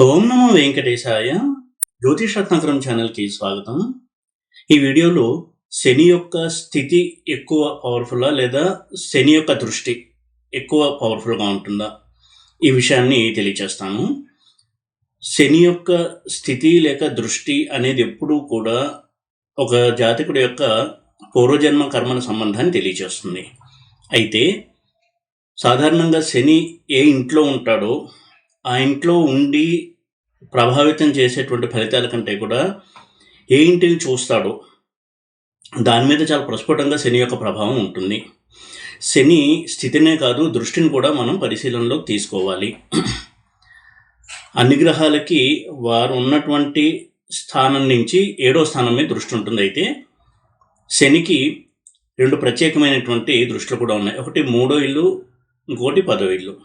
ఓం నమో వెంకటేశాయ. జ్యోతిష్ రత్నాకరం ఛానల్కి స్వాగతం. ఈ వీడియోలో శని యొక్క స్థితి ఎక్కువ పవర్ఫుల్లా లేదా శని యొక్క దృష్టి ఎక్కువ పవర్ఫుల్గా ఉంటుందా ఈ విషయాన్ని తెలియచేస్తాను. శని యొక్క స్థితి లేక దృష్టి అనేది ఎప్పుడూ కూడా ఒక జాతకుడి యొక్క పూర్వజన్మ కర్మల సంబంధాన్ని తెలియచేస్తుంది. అయితే సాధారణంగా శని ఏ ఇంట్లో ఉంటాడో ఆ ఇంట్లో ఉండి ప్రభావితం చేసేటువంటి ఫలితాల కంటే కూడా ఏ ఇంటిని చూస్తాడో దాని మీద చాలా ప్రస్ఫుటంగా శని యొక్క ప్రభావం ఉంటుంది. శని స్థితినే కాదు, దృష్టిని కూడా మనం పరిశీలనలోకి తీసుకోవాలి. అన్ని గ్రహాలకి వారు ఉన్నటువంటి స్థానం నుంచి 7వ స్థానం మీద దృష్టి ఉంటుంది. అయితే శనికి 2 ప్రత్యేకమైనటువంటి దృష్టిలు కూడా ఉన్నాయి. ఒకటి 3వ ఇల్లు, ఇంకోటి 10వ ఇల్లు.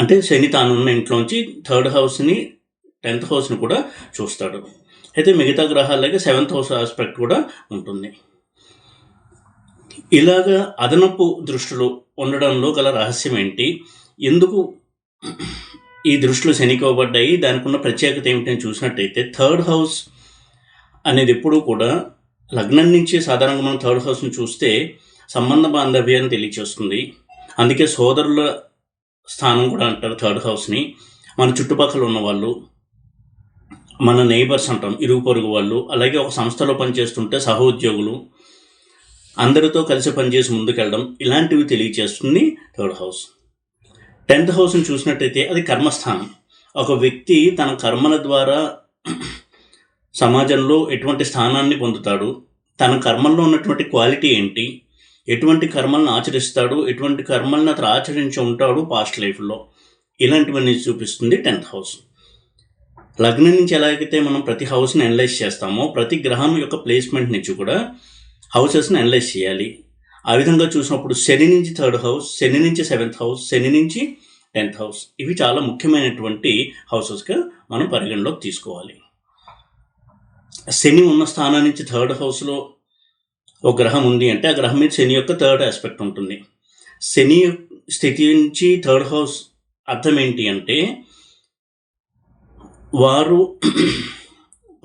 అంటే శని తానున్న ఇంట్లోంచి 3rd హౌస్ని 10th హౌస్ని కూడా చూస్తాడు. అయితే మిగతా గ్రహాలకి 7th హౌస్ ఆస్పెక్ట్ కూడా ఉంటుంది. ఇలాగా అదనపు దృష్టిలో ఉండడంలో గల రహస్యం ఏంటి, ఎందుకు ఈ దృష్టిలో శనికి ఇవ్వబడ్డాయి, దానికి ఉన్న ప్రత్యేకత ఏమిటని చూసినట్టయితే 3rd హౌస్ అనేది ఎప్పుడూ కూడా లగ్నం నుంచి సాధారణంగా మనం 3rd హౌస్ని చూస్తే సంబంధ బాంధవ్యాన్ని తెలియచేస్తుంది. అందుకే సోదరుల స్థానం కూడా అంటారు 3rd హౌస్ని. మన చుట్టుపక్కల ఉన్న వాళ్ళు, మన నైబర్స్ అంటాం, ఇరుగు పొరుగు వాళ్ళు, అలాగే ఒక సంస్థలో పనిచేస్తుంటే సహోద్యోగులు, అందరితో కలిసి పనిచేసి ముందుకెళ్ళడం, ఇలాంటివి తెలియచేస్తుంది 3rd హౌస్. 10th హౌస్ని చూసినట్టయితే అది కర్మస్థానం. ఒక వ్యక్తి తన కర్మల ద్వారా సమాజంలో ఎటువంటి స్థానాన్ని పొందుతాడు, తన కర్మల్లో ఉన్నటువంటి క్వాలిటీ ఏంటి, ఎటువంటి కర్మలను ఆచరిస్తాడు, ఎటువంటి కర్మలను అతను ఆచరించి ఉంటాడు పాస్ట్ లైఫ్లో, ఇలాంటివన్నీ చూపిస్తుంది 10th హౌస్. లగ్నం నుంచి ఎలాగైతే మనం ప్రతి హౌస్ని అనలైజ్ చేస్తామో, ప్రతి గ్రహం యొక్క ప్లేస్మెంట్ నుంచి కూడా హౌసెస్ని అనలైజ్ చేయాలి. ఆ విధంగా చూసినప్పుడు శని నుంచి 3rd హౌస్, శని నుంచి 7th హౌస్, శని నుంచి 10th హౌస్, ఇవి చాలా ముఖ్యమైనటువంటి హౌసెస్గా మనం పరిగణలోకి తీసుకోవాలి. శని ఉన్న స్థానం నుంచి 3rd హౌస్లో ఒక గ్రహం ఉంది అంటే ఆ గ్రహం మీద శని యొక్క 3rd ఆస్పెక్ట్ ఉంటుంది. శని స్థితి నుంచి 3rd హౌస్ అర్థం ఏంటి అంటే, వారు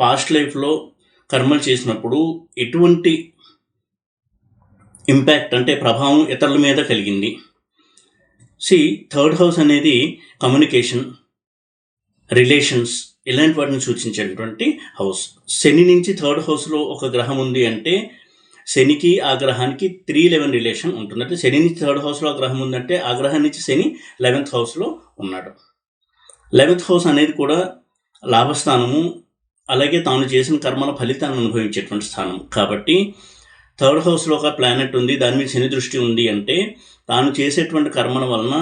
పాస్ట్ లైఫ్లో కర్మలు చేసినప్పుడు ఎటువంటి ఇంపాక్ట్ అంటే ప్రభావం ఇతరుల మీద కలిగింది. 3rd హౌస్ అనేది కమ్యూనికేషన్, రిలేషన్స్, ఇలాంటి వాటిని సూచించేటువంటి హౌస్. శని నుంచి 3rd హౌస్లో ఒక గ్రహం ఉంది అంటే శనికి ఆ గ్రహానికి 3-11 రిలేషన్ ఉంటుంది. అంటే శని నుంచి 3rd హౌస్లో ఆ గ్రహం ఉందంటే ఆ గ్రహం నుంచి శని 11th హౌస్లో ఉన్నాడు. 11th హౌస్ అనేది కూడా లాభస్థానము, అలాగే తాను చేసిన కర్మల ఫలితాన్ని అనుభవించేటువంటి స్థానం. కాబట్టి 3rd హౌస్లో ఒక ప్లానెట్ ఉంది, దాని మీద శని దృష్టి ఉంది అంటే తాను చేసేటువంటి కర్మల వలన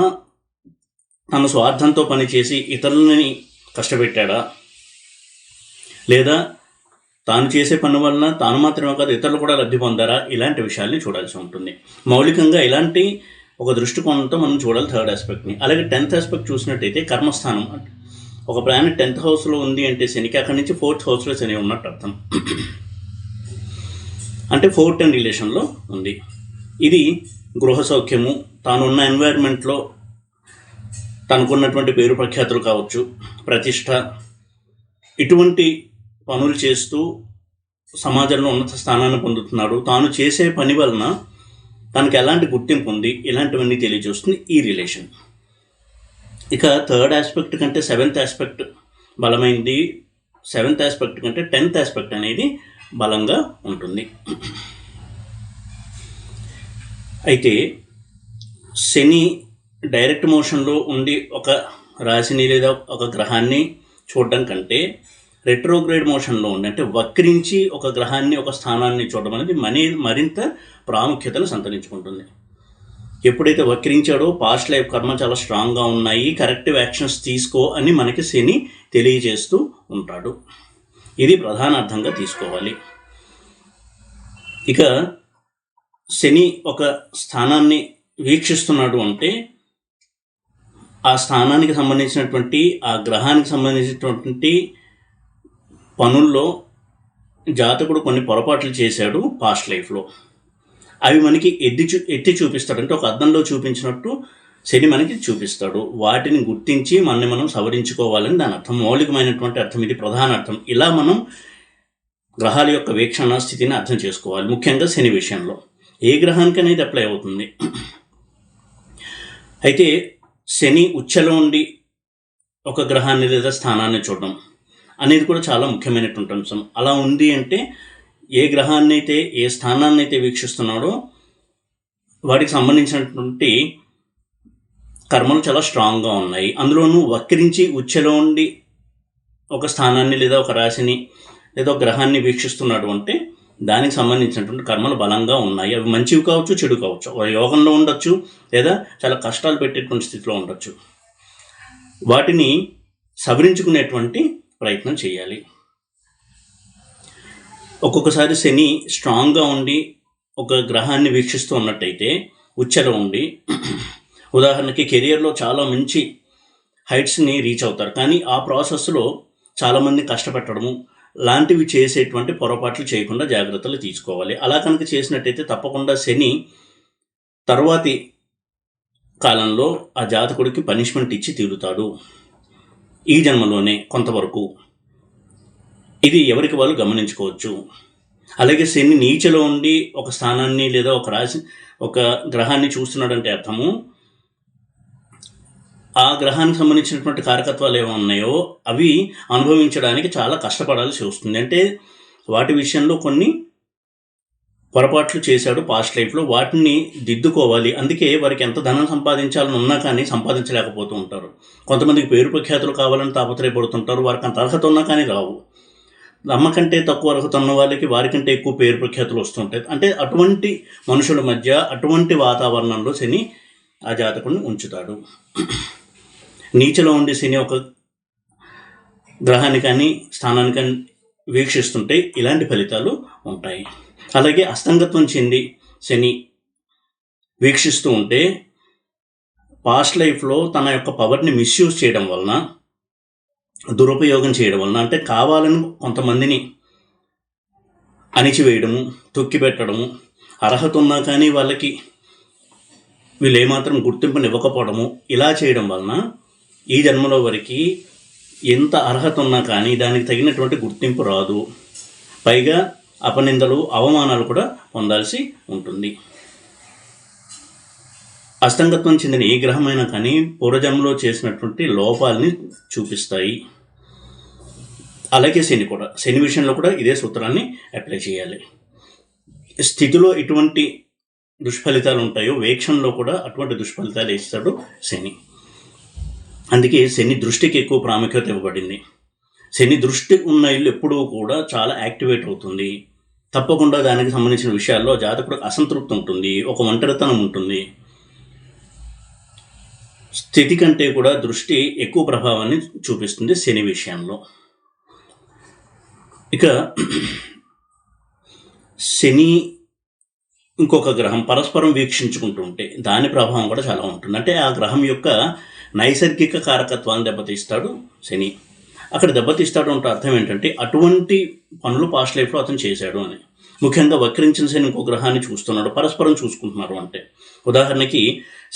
తన స్వార్థంతో పనిచేసి ఇతరులని కష్టపెట్టాడా, లేదా తాను చేసే పని వలన తాను మాత్రమే కాదు ఇతరులు కూడా లబ్ధి పొందారా, ఇలాంటి విషయాల్ని చూడాల్సి ఉంటుంది. మౌలికంగా ఇలాంటి ఒక దృష్టికోణంతో మనం చూడాలి 3rd ఆస్పెక్ట్ని. అలాగే 10th ఆస్పెక్ట్ చూసినట్టయితే కర్మస్థానం. ఒక ప్లానెట్ 10th హౌస్లో ఉంది అంటే శనికి అక్కడి నుంచి 4th హౌస్లో శని ఉన్నట్టు అర్థం. అంటే 4-10 రిలేషన్లో ఉంది. ఇది గృహ సౌఖ్యము, తానున్న ఎన్వైర్న్మెంట్లో తనకున్నటువంటి పేరు ప్రఖ్యాతులు కావచ్చు, ప్రతిష్ట, ఇటువంటి పనులు చేస్తూ సమాజంలో ఉన్నత స్థానాన్ని పొందుతున్నాడు, తాను చేసే పని వలన తనకు ఎలాంటి గుర్తింపు ఉంది, ఇలాంటివన్నీ తెలియజేస్తుంది ఈ రిలేషన్. ఇక 3rd ఆస్పెక్ట్ కంటే 7th ఆస్పెక్ట్ బలమైంది, 7th ఆస్పెక్ట్ కంటే 10th ఆస్పెక్ట్ అనేది బలంగా ఉంటుంది. అయితే శని డైరెక్ట్ మోషన్లో ఉండి ఒక రాశిని లేదా ఒక గ్రహాన్ని చూడడం కంటే రెట్రోగ్రేడ్ మోషన్లో ఉండి అంటే వక్రించి ఒక గ్రహాన్ని ఒక స్థానాన్ని చూడడం అనేది మరింత ప్రాముఖ్యతను సంతరించుకుంటుంది. ఎప్పుడైతే వక్రించాడో పాస్ట్ లైఫ్ కర్మ చాలా స్ట్రాంగ్గా ఉన్నాయి, కరెక్టివ్ యాక్షన్స్ తీసుకో అని మనకి శని తెలియజేస్తూ ఉంటాడు. ఇది ప్రధాన అర్థంగా తీసుకోవాలి. ఇక శని ఒక స్థానాన్ని వీక్షిస్తున్నాడు అంటే ఆ స్థానానికి సంబంధించినటువంటి, ఆ గ్రహానికి సంబంధించినటువంటి పనుల్లో జాతకుడు కొన్ని పొరపాట్లు చేశాడు పాస్ట్ లైఫ్లో, అవి మనకి ఎత్తి చూపిస్తాడు. అంటే ఒక అద్దంలో చూపించినట్టు శని మనకి చూపిస్తాడు. వాటిని గుర్తించి మనం సవరించుకోవాలని దాని అర్థం. మౌలికమైనటువంటి అర్థం ఇది, ప్రధాన అర్థం. ఇలా మనం గ్రహాల యొక్క వీక్షణ స్థితిని అర్థం చేసుకోవాలి. ముఖ్యంగా శని విషయంలో ఏ గ్రహానికైనా ఇది అప్లై అవుతుంది. అయితే శని ఉచ్చలో ఉండి ఒక గ్రహాన్ని లేదా స్థానాన్ని చూడడం అనేది కూడా చాలా ముఖ్యమైనటువంటి అంశం. అలా ఉంది అంటే ఏ గ్రహాన్ని అయితే, ఏ స్థానాన్ని అయితే వీక్షిస్తున్నాడో వాటికి సంబంధించినటువంటి కర్మలు చాలా స్ట్రాంగ్గా ఉన్నాయి. అందులోనూ వక్రించి ఉచ్చలో ఉండి ఒక స్థానాన్ని లేదా ఒక రాశిని లేదా ఒక గ్రహాన్ని వీక్షిస్తున్నాడు అంటే దానికి సంబంధించినటువంటి కర్మలు బలంగా ఉన్నాయి. అవి మంచివి కావచ్చు, చెడు కావచ్చు. యోగంలో ఉండొచ్చు, లేదా చాలా కష్టాలు పెట్టేటువంటి స్థితిలో ఉండొచ్చు. వాటిని సవరించుకునేటువంటి ప్రయత్నం చేయాలి. ఒక్కొక్కసారి శని స్ట్రాంగ్గా ఉండి ఒక గ్రహాన్ని వీక్షిస్తూ ఉన్నట్టయితే, ఉచ్చలో ఉండి, ఉదాహరణకి కెరియర్లో చాలా మంచి హైట్స్ని రీచ్ అవుతారు. కానీ ఆ ప్రాసెస్లో చాలామంది కష్టపెట్టడము లాంటివి చేసేటువంటి పొరపాట్లు చేయకుండా జాగ్రత్తలు తీసుకోవాలి. అలా కనుక చేసినట్టయితే తప్పకుండా శని తరువాతి కాలంలో ఆ జాతకుడికి పనిష్మెంట్ ఇచ్చి తీరుతాడు, ఈ జన్మలోనే కొంతవరకు. ఇది ఎవరికి వాళ్ళు గమనించుకోవచ్చు. అలాగే శని నీచలో ఉండి ఒక స్థానాన్ని లేదా ఒక రాశి, ఒక గ్రహాన్ని చూస్తున్నాడంటే అర్థము ఆ గ్రహానికి సంబంధించినటువంటి కారకత్వాలు ఏమో ఉన్నాయో అవి అనుభవించడానికి చాలా కష్టపడాల్సి వస్తుంది. అంటే వాటి విషయంలో కొన్ని పొరపాట్లు చేశాడు పాస్ట్ లైఫ్లో, వాటిని దిద్దుకోవాలి. అందుకే వారికి ఎంత ధనం సంపాదించాలని ఉన్నా కానీ సంపాదించలేకపోతూ ఉంటారు. కొంతమందికి పేరు ప్రఖ్యాతులు కావాలని తాపత్రయపడుతుంటారు, వారికి అంత అర్హత ఉన్నా కానీ రావు. నమ్మకంటే తక్కువ అర్హత ఉన్న వాళ్ళకి వారికంటే ఎక్కువ పేరు ప్రఖ్యాతులు వస్తుంటాయి. అంటే అటువంటి మనుషుల మధ్య, అటువంటి వాతావరణంలో శని ఆ జాతకుడిని ఉంచుతాడు. నీచలో ఉండి శని ఒక గ్రహాన్ని కానీ స్థానాన్ని కానీ వీక్షిస్తుంటే ఇలాంటి ఫలితాలు ఉంటాయి. అలాగే అస్తంగత్వం చెంది శని వీక్షిస్తూ ఉంటే పాస్ట్ లైఫ్లో తన యొక్క పవర్ని మిస్యూజ్ చేయడం వలన, దురుపయోగం చేయడం వలన, అంటే కావాలని కొంతమందిని అణిచివేయడము, తొక్కిపెట్టడము, అర్హత ఉన్నా కానీ వాళ్ళకి వీళ్ళు ఏమాత్రం గుర్తింపునివ్వకపోవడము, ఇలా చేయడం వలన ఈ జన్మలో వరకు ఎంత అర్హత ఉన్నా కానీ దానికి తగినటువంటి గుర్తింపు రాదు. పైగా అపనిందలు, అవమానాలు కూడా పొందాల్సి ఉంటుంది. అస్తంగత్వం చెందిన ఏ గ్రహమైనా కానీ పూర్వజన్మలో చేసినటువంటి లోపాలని చూపిస్తాయి. అలాగే శని కూడా, శని విషయంలో కూడా ఇదే సూత్రాన్ని అప్లై చేయాలి. స్థితిలో ఎటువంటి దుష్ఫలితాలు ఉంటాయో వీక్షణలో కూడా అటువంటి దుష్ఫలితాలు ఇస్తాడు శని. అందుకే శని దృష్టికి ఎక్కువ ప్రాముఖ్యత ఇవ్వబడింది. శని దృష్టి ఉన్న ఇల్లు ఎప్పుడూ కూడా చాలా యాక్టివేట్ అవుతుంది. తప్పకుండా దానికి సంబంధించిన విషయాల్లో జాతకుడికి అసంతృప్తి ఉంటుంది, ఒక ఒంటరితనం ఉంటుంది. స్థితి కంటే కూడా దృష్టి ఎక్కువ ప్రభావాన్ని చూపిస్తుంది శని విషయంలో. ఇక శని ఇంకొక గ్రహం పరస్పరం వీక్షించుకుంటూ ఉంటే దాని ప్రభావం కూడా చాలా ఉంటుంది. అంటే ఆ గ్రహం యొక్క నైసర్గిక కారకత్వాన్ని దెబ్బతీస్తాడు శని. అక్కడ దెబ్బతీస్తాడు అంటే అర్థం ఏంటంటే అటువంటి పనులు పాస్ట్ లైఫ్లో అతను చేశాడు అని. ముఖ్యంగా వక్రించిన శని ఇంకో గ్రహాన్ని చూస్తున్నాడు, పరస్పరం చూసుకుంటున్నారు. అంటే ఉదాహరణకి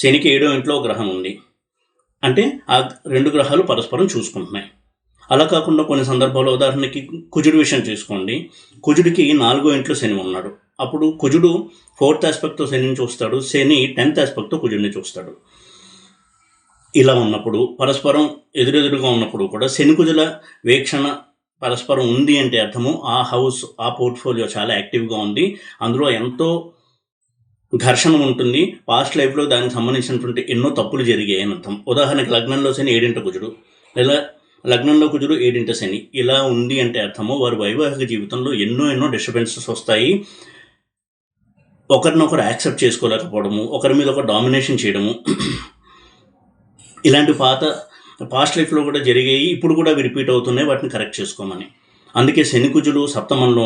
శనికి 7వ ఇంట్లో గ్రహం ఉంది అంటే ఆ 2 గ్రహాలు పరస్పరం చూసుకుంటున్నాయి. అలా కాకుండా కొన్ని సందర్భాల్లో ఉదాహరణకి కుజుడి విషయం తీసుకోండి. కుజుడికి 4వ ఇంట్లో శని ఉన్నాడు. అప్పుడు కుజుడు 4th ఆస్పెక్ట్తో శనిని చూస్తాడు, శని 10th ఆస్పెక్ట్తో కుజుడిని చూస్తాడు. ఇలా ఉన్నప్పుడు పరస్పరం ఎదురెదురుగా ఉన్నప్పుడు కూడా శని కుజుల వీక్షణ పరస్పరం ఉంది అంటే అర్థము ఆ హౌస్, ఆ పోర్ట్ఫోలియో చాలా యాక్టివ్గా ఉంది, అందులో ఎంతో ఘర్షణ ఉంటుంది. పాస్ట్ లైఫ్లో దానికి సంబంధించినటువంటి ఎన్నో తప్పులు జరిగాయి అని అర్థం. ఉదాహరణకి లగ్నంలో శని 7వ కుజుడు, లేదా లగ్నంలో కుజుడు 7వ శని ఇలా ఉంది అంటే అర్థము వారి వైవాహిక జీవితంలో ఎన్నో డిస్టర్బెన్సెస్ వస్తాయి. ఒకరినొకరు యాక్సెప్ట్ చేసుకోలేకపోవడము, ఒకరి మీద ఒక డామినేషన్ చేయడము, ఇలాంటి పాస్ట్ లైఫ్లో కూడా జరిగాయి, ఇప్పుడు కూడా రిపీట్ అవుతున్నాయి. వాటిని కరెక్ట్ చేసుకోమని. అందుకే శని కుజులు సప్తమంలో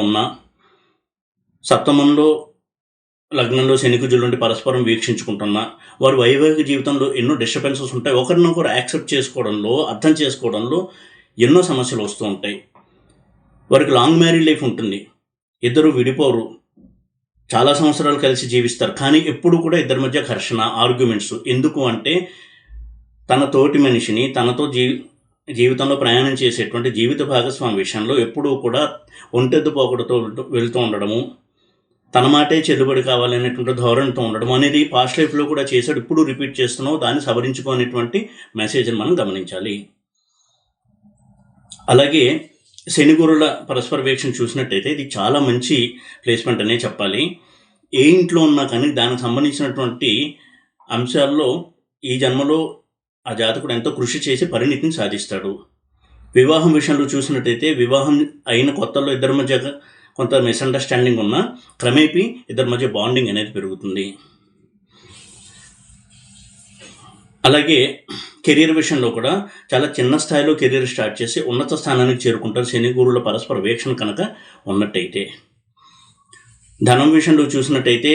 లగ్నంలో శని కుజులు నుండి పరస్పరం వీక్షించుకుంటున్నా వారి వైవాహిక జీవితంలో ఎన్నో డిస్టర్బెన్సెస్ ఉంటాయి. ఒకరినొకరు యాక్సెప్ట్ చేసుకోవడంలో, అర్థం చేసుకోవడంలో ఎన్నో సమస్యలు వస్తూ ఉంటాయి. వారికి లాంగ్ మ్యారీడ్ లైఫ్ ఉంటుంది, ఇద్దరు విడిపోరు, చాలా సంవత్సరాలు కలిసి జీవిస్తారు, కానీ ఎప్పుడు కూడా ఇద్దరి మధ్య ఘర్షణ, ఆర్గ్యుమెంట్స్. ఎందుకు అంటే తన తోటి మనిషిని తనతో జీవితంలో ప్రయాణం చేసేటువంటి జీవిత భాగస్వామి విషయంలో ఎప్పుడూ కూడా ఒంటెద్దు పోకడతో వెళ్తూ ఉండడము, తన మాటే చెల్లుబడి కావాలనేటువంటి ధోరణితో ఉండడం అనేది పాస్ట్ లైఫ్లో కూడా చేశాడు, ఇప్పుడు రిపీట్ చేస్తున్నావు, దాన్ని సవరించుకునేటువంటి మెసేజ్ని మనం గమనించాలి. అలాగే శని గురుల పరస్పర వీక్షణ చూసినట్టయితే ఇది చాలా మంచి ప్లేస్మెంట్ అనే చెప్పాలి. ఏ ఇంట్లో ఉన్నా కానీ దానికి సంబంధించినటువంటి అంశాల్లో ఈ జన్మలో ఆ జాతకుడు ఎంతో కృషి చేసి పరిణితిని సాధిస్తాడు. వివాహం విషయంలో చూసినట్టయితే వివాహం అయిన కొత్తలో ఇద్దరి మధ్య కొంత మిస్అండర్స్టాండింగ్ ఉన్న క్రమేపీ ఇద్దరి మధ్య బాండింగ్ అనేది పెరుగుతుంది. అలాగే కెరీర్ విషయంలో కూడా చాలా చిన్న స్థాయిలో కెరీర్ స్టార్ట్ చేసి ఉన్నత స్థానానికి చేరుకుంటారు శని గురువుల పరస్పర వీక్షణ కనుక ఉన్నట్టయితే. ధనం విషయంలో చూసినట్టయితే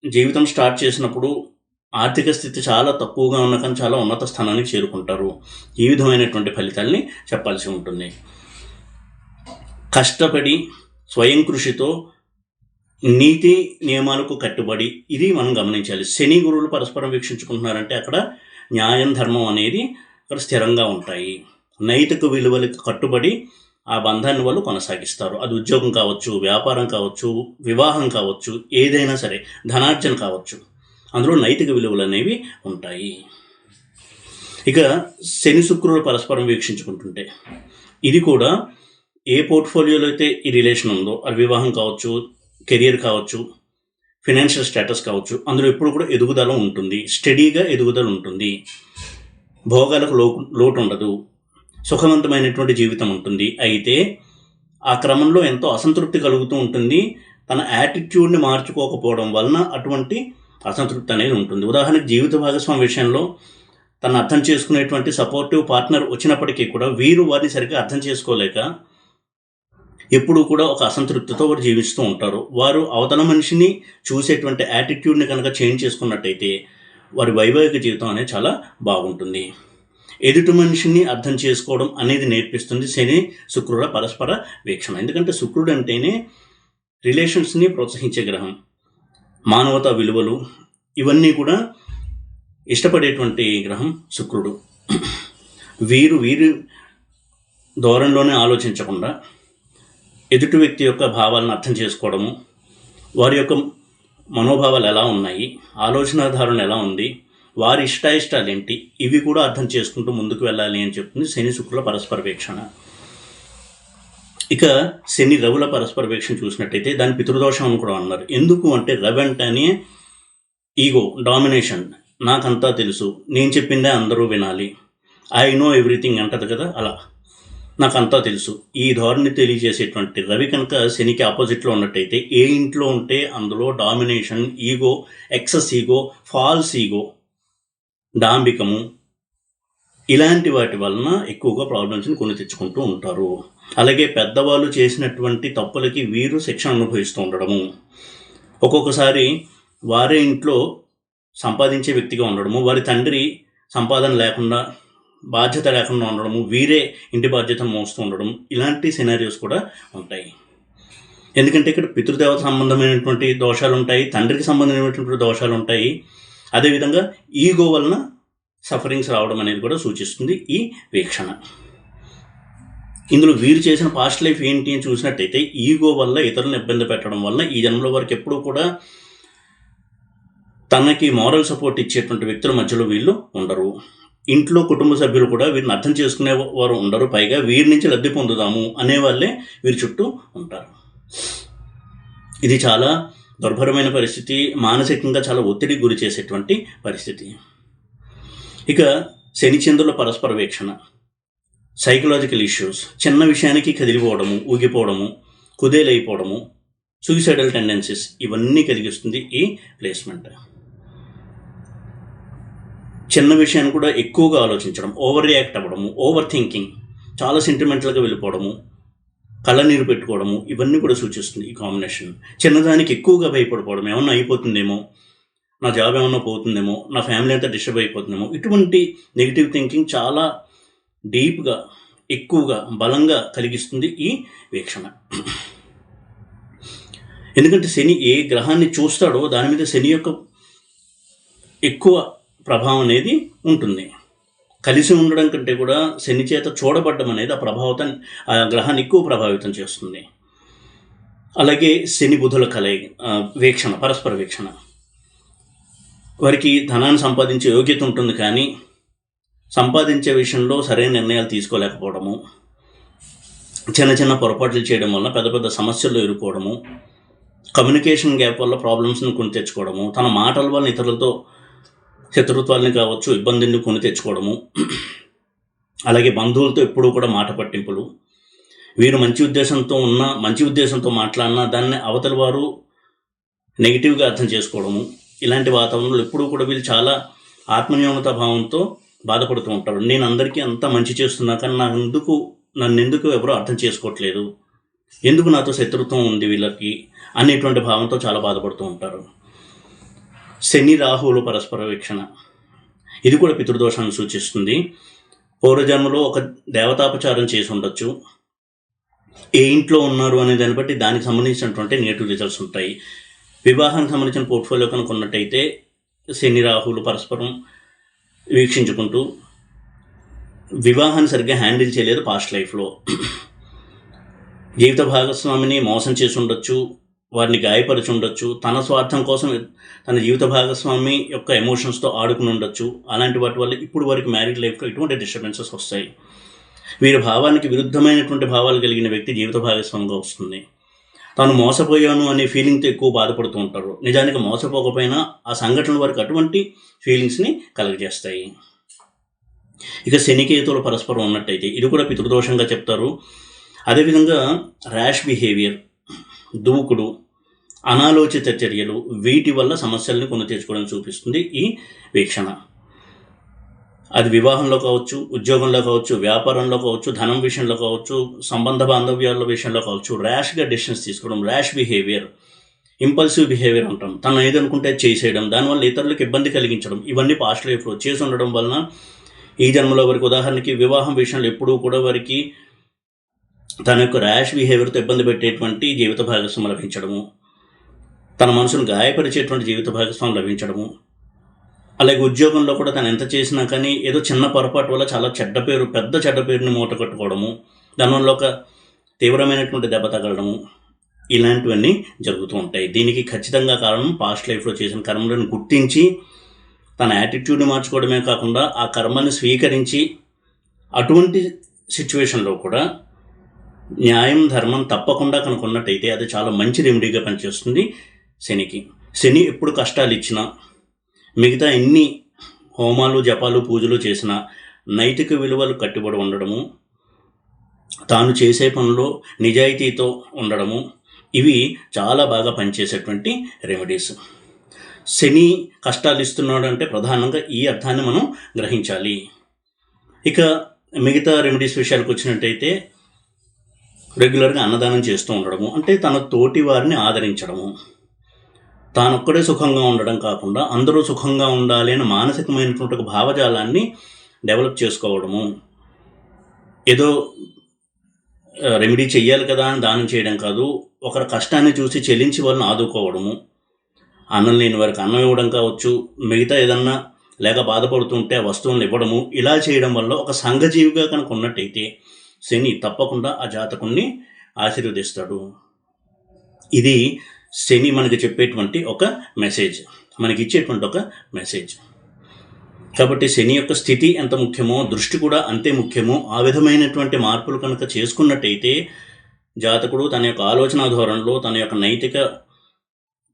జీవితం స్టార్ట్ చేసినప్పుడు ఆర్థిక స్థితి చాలా తక్కువగా ఉన్న కానీ చాలా ఉన్నత స్థానానికి చేరుకుంటారు. ఈ విధమైనటువంటి ఫలితాల్ని చెప్పాల్సి ఉంటుంది. కష్టపడి స్వయం కృషితో నీతి నియమాలకు కట్టుబడి, ఇది మనం గమనించాలి. శని గురువులు పరస్పరం వీక్షించుకుంటున్నారంటే అక్కడ న్యాయం, ధర్మం అనేది అక్కడ స్థిరంగా ఉంటాయి. నైతిక విలువలకు కట్టుబడి ఆ బంధాన్ని వాళ్ళు కొనసాగిస్తారు. అది ఉద్యోగం కావచ్చు, వ్యాపారం కావచ్చు, వివాహం కావచ్చు, ఏదైనా సరే, ధనార్జన కావచ్చు, అందులో నైతిక విలువలు అనేవి ఉంటాయి. ఇక శని శుక్రులు పరస్పరం వీక్షించుకుంటుంటే ఇది కూడా ఏ పోర్ట్ఫోలియోలో అయితే ఈ రిలేషన్ ఉందో, అది వివాహం కావచ్చు, కెరియర్ కావచ్చు, ఫినాన్షియల్ స్టేటస్ కావచ్చు, అందులో ఎప్పుడు కూడా ఎదుగుదల ఉంటుంది, స్టడీగా ఎదుగుదల ఉంటుంది, భోగాలకు లోటు ఉండదు, సుఖవంతమైనటువంటి జీవితం ఉంటుంది. అయితే ఆ క్రమంలో ఎంతో అసంతృప్తి కలుగుతూ ఉంటుంది. తన యాటిట్యూడ్ని మార్చుకోకపోవడం వలన అటువంటి అసంతృప్తి అనేది ఉంటుంది. ఉదాహరణకు జీవిత భాగస్వామి విషయంలో తను అర్థం చేసుకునేటువంటి సపోర్టివ్ పార్ట్నర్ వచ్చినప్పటికీ కూడా వీరు వారిని సరిగ్గా అర్థం చేసుకోలేక ఎప్పుడూ కూడా ఒక అసంతృప్తితో వారు జీవిస్తూ ఉంటారు. వారు అవతల మనిషిని చూసేటువంటి యాటిట్యూడ్ని కనుక చేంజ్ చేసుకున్నట్టయితే వారి వైవాహిక జీవితం అనేది చాలా బాగుంటుంది. ఎదుటి మనిషిని అర్థం చేసుకోవడం అనేది నేర్పిస్తుంది శని శుక్రుల పరస్పర వీక్షణ. ఎందుకంటే శుక్రుడు అంటేనే రిలేషన్స్ని ప్రోత్సహించే గ్రహం. మానవతా విలువలు ఇవన్నీ కూడా ఇష్టపడేటువంటి గ్రహం శుక్రుడు. వీరి ధోరణిలోనే ఆలోచించకుండా ఎదుటి వ్యక్తి యొక్క భావాలను అర్థం చేసుకోవడము, వారి యొక్క మనోభావాలు ఎలా ఉన్నాయి, ఆలోచనాధారణ ఎలా ఉంది, వారి ఇష్టాయిష్టాలు ఏంటి, ఇవి కూడా అర్థం చేసుకుంటూ ముందుకు వెళ్ళాలి అని చెప్తుంది శని శుక్రుల పరస్పర వీక్షణ. ఇక శని రవుల పరస్పర వీక్షణ చూసినట్టయితే దాని పితృదోషం అని కూడా అన్నారు. ఎందుకు అంటే రవి అంటేనే ఈగో, డామినేషన్, నాకంతా తెలుసు, నేను చెప్పిందే అందరూ వినాలి, ఐ నో ఎవ్రీథింగ్ అంటది కదా, అలా నాకంతా తెలుసు, ఈ ధోరణి తెలియజేసేటువంటి రవి కనుక శనికి ఆపోజిట్లో ఉన్నట్టయితే ఏ ఇంట్లో ఉంటే అందులో domination, ego, excess ego, false ego, డాంబికము, ఇలాంటి వాటి వలన ఎక్కువగా ప్రాబ్లమ్స్ని కొని తెచ్చుకుంటూ ఉంటారు. అలాగే పెద్దవాళ్ళు చేసినటువంటి తప్పులకి వీరు శిక్షణ అనుభవిస్తూ ఉండడము, ఒక్కొక్కసారి వారే ఇంట్లో సంపాదించే వ్యక్తిగా ఉండడము, వారి తండ్రి సంపాదన లేకుండా బాధ్యత లేకుండా ఉండడము, వీరే ఇంటి బాధ్యతను మోస్తూ ఉండడం, ఇలాంటి సినారియోస్ కూడా ఉంటాయి. ఎందుకంటే ఇక్కడ పితృదేవత సంబంధమైనటువంటి దోషాలు ఉంటాయి, తండ్రికి సంబంధమైనటువంటి దోషాలు ఉంటాయి. అదేవిధంగా ఈగో వలన సఫరింగ్స్ రావడం అనేది కూడా సూచిస్తుంది ఈ వీక్షణ. ఇందులో వీరు చేసిన పాస్ట్ లైఫ్ ఏంటి అని చూసినట్టయితే ఈగో వల్ల ఇతరులను ఇబ్బంది పెట్టడం వల్ల ఈ జన్మలో వారికి ఎప్పుడూ కూడా తనకి మారల్ సపోర్ట్ ఇచ్చేటువంటి వ్యక్తుల మధ్యలో వీళ్ళు ఉండరు. ఇంట్లో కుటుంబ సభ్యులు కూడా వీరిని అర్థం చేసుకునే వారు ఉండరు. పైగా వీరి నుంచి లబ్ధి పొందుదాము అనేవాళ్ళే వీరి చుట్టూ ఉంటారు. ఇది చాలా దుర్భరమైన పరిస్థితి, మానసికంగా చాలా ఒత్తిడికి గురి చేసేటువంటి పరిస్థితి. ఇక శని చంద్రుల పరస్పర వీక్షణ, సైకలాజికల్ ఇష్యూస్, చిన్న విషయానికి కదిలిపోవడము, ఊగిపోవడము, కుదేలైపోవడము, సూసైడల్ టెండెన్సీస్, ఇవన్నీ కలిగిస్తుంది ఈ ప్లేస్మెంట్. చిన్న విషయాన్ని కూడా ఎక్కువగా ఆలోచించడం, ఓవర్ రియాక్ట్ అవ్వడము, ఓవర్ థింకింగ్, చాలా సెంటిమెంటల్గా వెళ్ళిపోవడము, కళ్ళ నీరు పెట్టుకోవడము, ఇవన్నీ కూడా సూచిస్తుంది ఈ కాంబినేషన్. చిన్నదానికి ఎక్కువగా భయపడిపోవడం, ఏమన్నా అయిపోతుందేమో, నా జాబ్ ఏమన్నా పోతుందేమో, నా ఫ్యామిలీ అంతా డిస్టర్బ్ అయిపోతుందేమో, ఇటువంటి నెగిటివ్ థింకింగ్ చాలా డీప్గా, ఎక్కువగా, బలంగా కలిగిస్తుంది ఈ వీక్షణ. ఎందుకంటే శని ఏ గ్రహాన్ని చూస్తాడో దాని మీద శని యొక్క ఎక్కువ ప్రభావం అనేది ఉంటుంది. కలిసి ఉండడం కంటే కూడా శని చేత చూడబడ్డం అనేది ఆ గ్రహాన్ని ఎక్కువ ప్రభావితం చేస్తుంది. అలాగే శని బుధుల వీక్షణ, పరస్పర వీక్షణ, వారికి ధనాన్ని సంపాదించే యోగ్యత ఉంటుంది, కానీ సంపాదించే విషయంలో సరైన నిర్ణయాలు తీసుకోలేకపోవడము, చిన్న చిన్న పొరపాట్లు చేయడం వల్ల పెద్ద పెద్ద సమస్యల్లో ఇరుక్కోవడము, కమ్యూనికేషన్ గ్యాప్ వల్ల ప్రాబ్లమ్స్ని కొని తెచ్చుకోవడము, తన మాటల వల్ల ఇతరులతో శత్రుత్వాలని కావచ్చు ఇబ్బందిని కొని తెచ్చుకోవడము, అలాగే బంధువులతో ఎప్పుడూ కూడా మాట పట్టింపులు, వీరు మంచి ఉద్దేశంతో మాట్లాడినా దాన్ని అవతలి వారు నెగిటివ్గా అర్థం చేసుకోవడము, ఇలాంటి వాతావరణంలో ఎప్పుడూ కూడా వీళ్ళు చాలా ఆత్మన్యూనతా భావంతో బాధపడుతూ ఉంటారు. నేను అందరికీ అంత మంచి చేస్తున్నా కానీ నన్ను ఎందుకు ఎవరో అర్థం చేసుకోవట్లేదు, ఎందుకు నాతో శత్రుత్వం ఉంది వీళ్ళకి అనేటువంటి భావంతో చాలా బాధపడుతూ ఉంటారు. శని రాహువులు పరస్పర వీక్షణ, ఇది కూడా పితృదోషాన్ని సూచిస్తుంది. పూర్వజన్మలో ఒక దేవతాపచారం చేసి ఉండొచ్చు, ఏ ఇంట్లో ఉన్నారు అనే దాన్ని బట్టి దానికి సంబంధించినటువంటి నెగిటివ్ రిజల్ట్స్ ఉంటాయి. వివాహానికి సంబంధించిన పోర్ట్ఫోలియో కనుక ఉన్నట్టయితే శని రాహువులు పరస్పరం వీక్షించుకుంటూ వివాహాన్ని సరిగ్గా హ్యాండిల్ చేయలేదు పాస్ట్ లైఫ్లో, జీవిత భాగస్వామిని మోసం చేసి ఉండొచ్చు, వారిని గాయపరిచి ఉండొచ్చు, తన స్వార్థం కోసం తన జీవిత భాగస్వామి యొక్క ఎమోషన్స్తో ఆడుకుని ఉండొచ్చు. అలాంటి వాటి వల్ల ఇప్పుడు వరకు మ్యారీడ్ లైఫ్లో ఇటువంటి డిస్టర్బెన్సెస్ వస్తాయి. వీరి భావానికి విరుద్ధమైనటువంటి భావాలు కలిగిన వ్యక్తి జీవిత భాగస్వామిగా వస్తుంది. తాను మోసపోయాను అనే ఫీలింగ్తో ఎక్కువ బాధపడుతూ ఉంటారు. నిజానికి మోసపోకపోయినా ఆ సంఘటనల వరకు అటువంటి ఫీలింగ్స్ని కలుగజేస్తాయి. ఇక శనికేతువుల పరస్పరం ఉన్నట్టయితే ఇది కూడా పితృదోషంగా చెప్తారు. అదేవిధంగా ర్యాష్ బిహేవియర్, దూకుడు, అనాలోచిత చర్యలు, వీటి వల్ల సమస్యల్ని కొని తెచ్చుకోవడం చూపిస్తుంది ఈ వీక్షణ. అది వివాహంలో కావచ్చు, ఉద్యోగంలో కావచ్చు, వ్యాపారంలో కావచ్చు, ధనం విషయంలో కావచ్చు, సంబంధ బాంధవ్యాల విషయంలో కావచ్చు. ర్యాష్గా డెసిషన్స్ తీసుకోవడం, ర్యాష్ బిహేవియర్, ఇంపల్సివ్ బిహేవియర్ అంటాం. తను ఏదనుకుంటే చేసేయడం, దానివల్ల ఇతరులకు ఇబ్బంది కలిగించడం, ఇవన్నీ పాస్ట్ లైఫ్లో చేసి ఉండడం వలన ఈ జన్మలో వారికి, ఉదాహరణకి వివాహం విషయంలో ఎప్పుడూ కూడా వారికి తన యొక్క ర్యాష్ బిహేవియర్తో ఇబ్బంది పెట్టేటువంటి జీవిత భాగస్వామి లభించడము, తన మనసును గాయపరిచేటువంటి జీవిత భాగస్వామి లభించడము, అలాగే ఉద్యోగంలో కూడా తను ఎంత చేసినా కానీ ఏదో చిన్న పొరపాటు వల్ల చాలా పెద్ద చెడ్డ పేరుని మూట కట్టుకోవడము, దానివల్ల ఒక తీవ్రమైనటువంటి దెబ్బ తగలడము, ఇలాంటివన్నీ జరుగుతూ ఉంటాయి. దీనికి ఖచ్చితంగా కారణం పాస్ట్ లైఫ్లో చేసిన కర్మలను గుర్తించి తన యాటిట్యూడ్ని మార్చుకోవడమే కాకుండా ఆ కర్మని స్వీకరించి అటువంటి సిచ్యువేషన్లో కూడా న్యాయం ధర్మం తప్పకుండా కనుక్కున్నట్టయితే అది చాలా మంచి రెమెడీగా పనిచేస్తుంది శనికి. శని ఎప్పుడు కష్టాలు ఇచ్చినా, మిగతా ఎన్ని హోమాలు జపాలు పూజలు చేసినా నైతిక విలువలు కట్టుబడి ఉండడము, తాను చేసే పనుల్లో నిజాయితీతో ఉండడము, ఇవి చాలా బాగా పనిచేసేటువంటి రెమెడీస్. శని కష్టాలు ఇస్తున్నాడు అంటే ప్రధానంగా ఈ అర్థాన్ని మనం గ్రహించాలి. ఇక మిగతా రెమెడీస్ విషయాలకు వచ్చినట్టయితే రెగ్యులర్గా అన్నదానం చేస్తూ ఉండడము, అంటే తన తోటి వారిని ఆదరించడము, తానొక్కడే సుఖంగా ఉండడం కాకుండా అందరూ సుఖంగా ఉండాలి అని మానసికమైనటువంటి ఒక భావజాలాన్ని డెవలప్ చేసుకోవడము, ఏదో రెమెడీ చెయ్యాలి కదా అని దానం చేయడం కాదు, ఒకరి కష్టాన్ని చూసి చెల్లించి వాళ్ళని ఆదుకోవడము, అన్నం లేని వారికి అన్నం ఇవ్వడం కావచ్చు, మిగతా ఏదన్నా లేక బాధపడుతుంటే ఆ వస్తువులను ఇవ్వడము, ఇలా చేయడం వల్ల ఒక సంఘజీవిగా కనుక ఉన్నట్టయితే శని తప్పకుండా ఆ జాతకుణ్ణి ఆశీర్వదిస్తాడు. ఇది శని మనకి చెప్పేటువంటి ఒక మెసేజ్, మనకి ఇచ్చేటువంటి ఒక మెసేజ్. కాబట్టి శని యొక్క స్థితి ఎంత ముఖ్యమో దృష్టి కూడా అంతే ముఖ్యమో. ఆ విధమైనటువంటి మార్పులు కనుక చేసుకున్నట్టయితే జాతకుడు తన యొక్క ఆలోచన ధోరణిలో, తన యొక్క నైతిక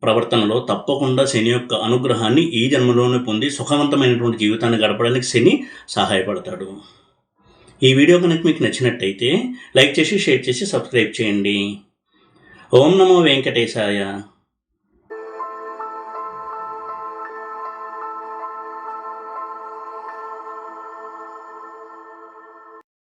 ప్రవర్తనలో తప్పకుండా శని యొక్క అనుగ్రహాన్ని ఈ జన్మలోనే పొంది సుఖవంతమైనటువంటి జీవితాన్ని గడపడానికి శని సహాయపడతాడు. ఈ వీడియో కనుక మీకు నచ్చినట్టయితే లైక్ చేసి, షేర్ చేసి, సబ్స్క్రైబ్ చేయండి. ఓం నమో వెంకటేశాయ.